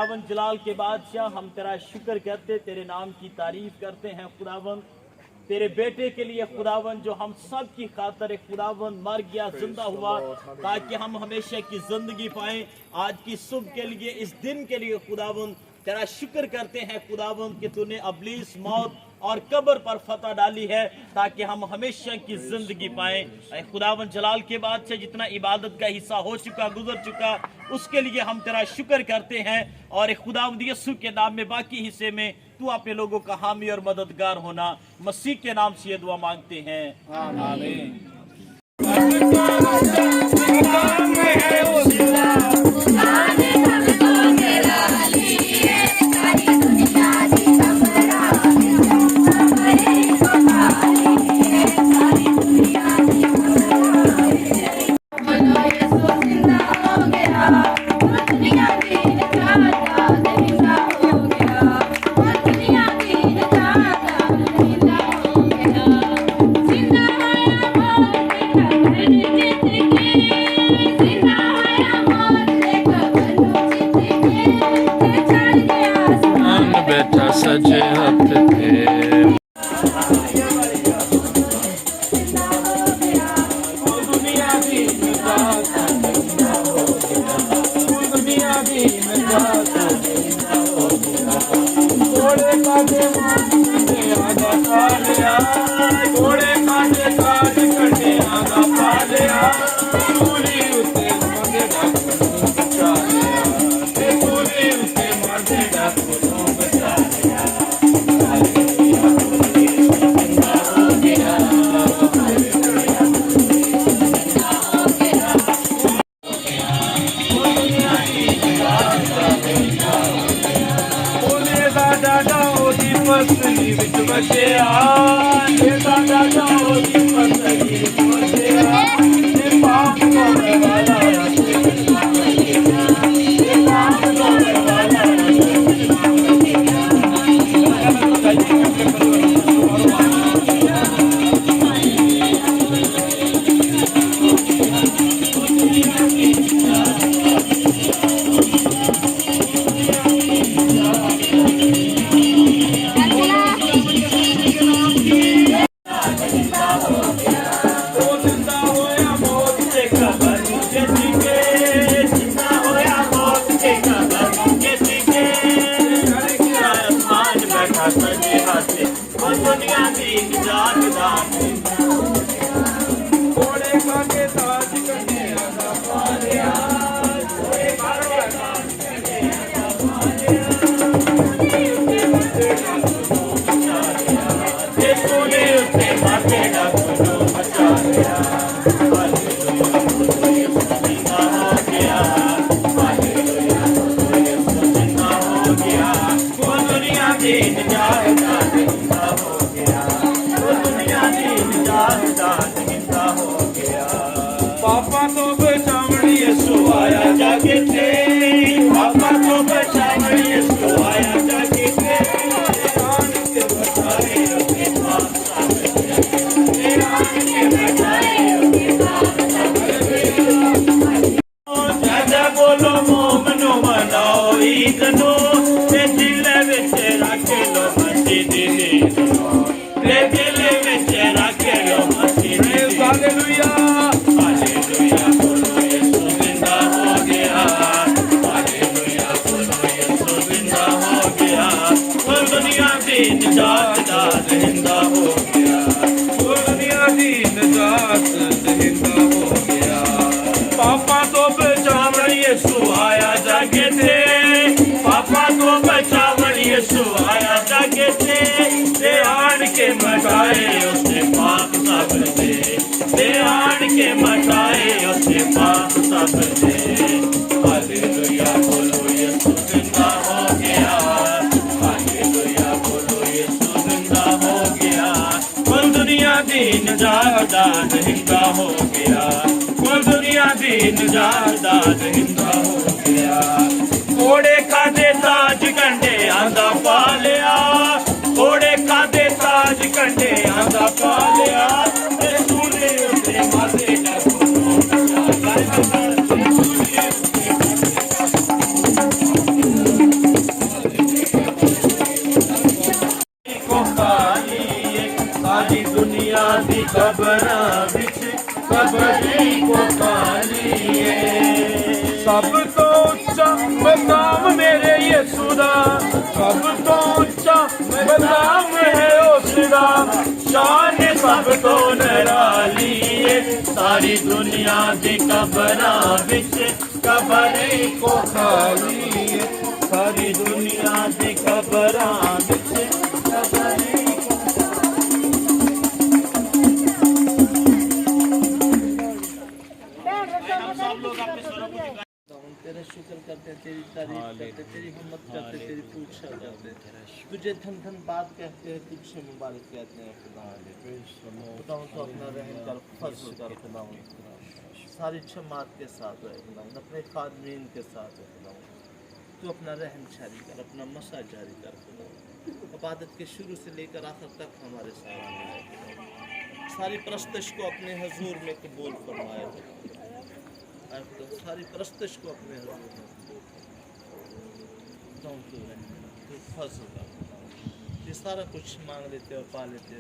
खुदावन जलाल के बादशाह, हम तेरा शुक्र करते, तेरे नाम की तारीफ करते हैं खुदावन, तेरे बेटे के लिए खुदावन जो हम सब की खातर खुदावन मर गया, जिंदा हुआ, ताकि हम हमेशा की जिंदगी पाएं। आज की सुबह के लिए, इस दिन के लिए खुदावन तेरा शुक्र करते हैं खुदावन कि तूने अबलीस, मौत और कब्र पर फतह डाली है, ताकि हम हमेशा की जिंदगी पाएं। खुदावन जलाल के बाद से जितना इबादत का हिस्सा हो चुका, गुजर चुका, उसके लिए हम तेरा शुक्र करते हैं। और खुदावंद यीशु के नाम में बाकी हिस्से में तू अपने लोगों का हामी और मददगार होना, मसीह के नाम से ये दुआ मांगते हैं, आमीन। सजे हाथ थे घोड़े खादे ताज कंडे आंदा पालिया, घोड़े खादे ताज कंडे आंदा पालिया, सूरे उते माथे डको लिए सब तो उच्चा मकाम मेरे यीशु दा सब तो उच्चा मकाम है उसदा शान सब तो निराली है सारी दुनिया दी कबरां विच कबरे को खाली है सारी दुनिया दी कबरां विच कबरे तेरा शुक्र करते हैं, तेरी तारीफ करते हैं, तेरी हिम्मत करते हैं, तेरी पूछा करते हैं, तुझे धन धन बात कहते हैं, तुझसे मुबारक कहते हैं खुदा। खुदावंद तो अपना रहम कर, फजल कर खुदावंद, सारी जमात के साथ है खुदावंद, अपने खादमीन के साथ है खुदावंद, तू अपना रहम जारी कर, अपना मसा जारी कर खुदावंद, इबादत के शुरू से लेकर आखिर तक हमारे साथ है। सारी परस्तश को अपने हजूर में कबूल फरमाए, तो सारी परस्तश को अपने हजूर में तो फजल कर, ये सारा कुछ मांग लेते और पा लेते।